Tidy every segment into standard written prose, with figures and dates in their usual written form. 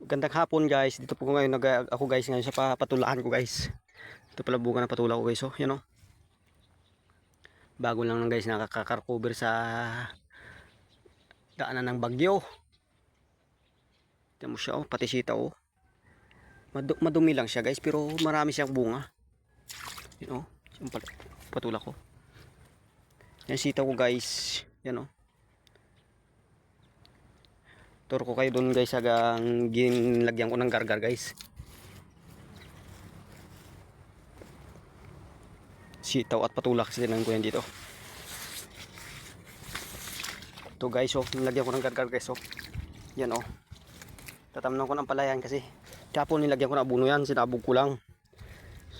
Gandang hapon guys. Dito po ngayon ako guys ngayon sa patulaan ko guys. Ito pala bunga ng patula ko guys. Oh, yan oh. Bago lang guys nakaka-cover sa daanan ng bagyo. Tingnan mo siya oh, pati sitaw oh. Madumi lang siya guys pero marami siyang bunga. Yan oh, yung patula ko. Yan sitaw ko guys. Yan oh. Turo ko kayo doon guys hanggang ginlagyan ko ng gargar guys. Sitaw at patula kasi tinan ko yan dito. Ito guys oh, nilagyan ko ng gargar guys oh. Yan oh. Tatamnan ko ng palayan kasi kapon nilagyan ko na abuno yan, sinabog ko lang.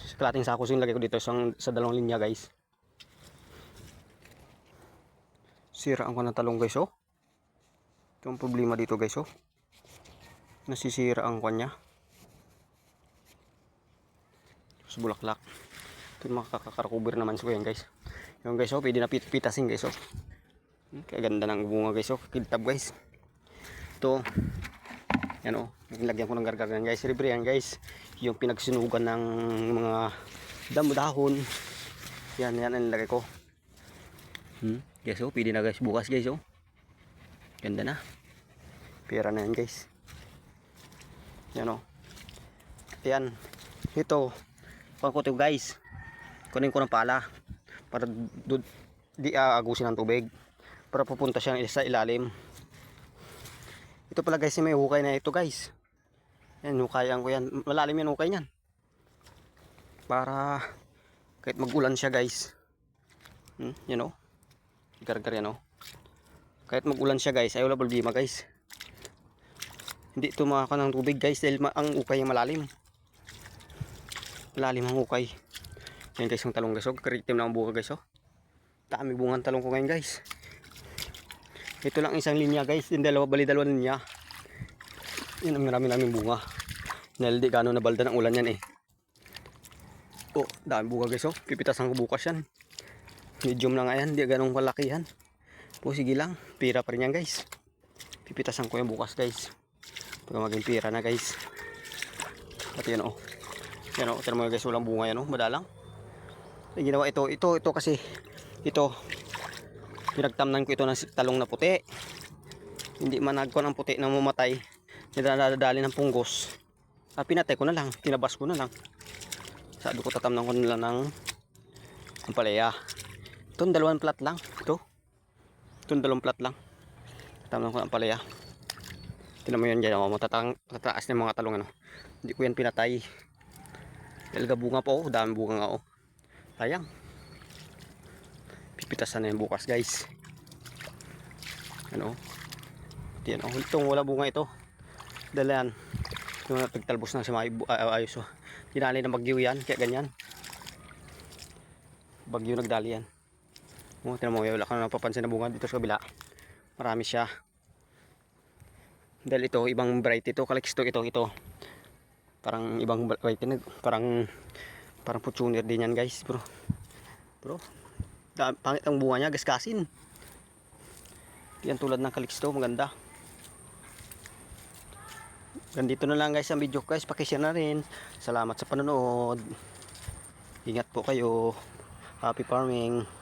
Sa kalating sako so nilagay ko dito sa dalawang linya guys. Siraan ko ng talong guys oh. Ito ang problema dito guys oh. Nasisira ang kanya. Sa bulaklak. Ito makakakarcover naman so yan guys. Yung guys oh, pwede na pitasin guys oh. Kaya ganda ng bunga guys oh. Kiltab guys. Ito. Yan oh. Nilagyan ko ng gargar yan guys. Libre yan guys. Yung pinagsinugan ng mga damo-dahon. Yan ang nilagay ko. Guys oh, pwede na guys bukas guys oh. Ganda na. Pera na yan guys. Yan o. Yan. Ito. Pangkuto guys. Kunin ko ng pala. Para di agusin ng tubig. Para pupunta siya sa ilalim. Ito pala guys may hukay na ito guys. Yan hukayan ko yan. Malalim yan hukay niyan. Para kahit magulan siya guys. Yan o. Gargar yan o. Kahit magulan siya guys, ay wala problema guys. Hindi tumaka ng tubig guys dahil ang ukay ay malalim. Malalim ang ukay. Yan guys yung talong guys. Oh, karitim na ang bunga guys. Oh. Dami bungang talong ko ngayon guys. Ito lang isang linya guys. Yung dalawa linya. Yan ang marami bunga. Dahil di gano'n nabalda ng ulan yan eh. Oh, dami bunga guys. Oh. Pipitasan ko bukas yan. Medium na nga yan. Di gano'ng kalaki yan. O sige lang, pira pa rin yan guys. Pipitasan ko yan bukas guys. Pag maging pira na guys. At yan o. Yan o, tira mo guys, walang bunga yan o, madalang. Ay, ginawa ito kasi, ito, pinagtamnan ko ito ng talong na puti. Hindi man nagko ng puti na mamatay. Nidadali ng punggos. At pinatay ko na lang, tinabas ko na lang. Sabi ko tatamnan ko nila ng ampalaya. Ito, 2 plat lang, ito. Itong 2 plat lang. Tama ko ang palaya. Tignan mo yan dyan. Matataas ng mga talong. Ano. Hindi ko yan pinatay. Dahil bunga po. Dami bunga nga. Oh. Sayang. Pipitasan na yan bukas guys. Ano. Yan. Oh. Itong wala bunga ito. Dahil yan. Yung pagtalbos na siya ayos. Oh. Dinali na bagyo yan. Kaya ganyan. Bagyo nagdali yan. Oh, tignan mo, wala ka na napapansin na bunga dito sa kabila. Marami siya. Dahil ito, ibang variety ito. Kaliksto ito. Parang ibang variety. Parang fortuner din yan guys. Bro. Pangit ang bunga niya. Gaskasin. Yan tulad ng kaliksto. Maganda. Ganito na lang guys ang video guys. Pakishare na rin. Salamat sa panonood. Ingat po kayo. Happy farming.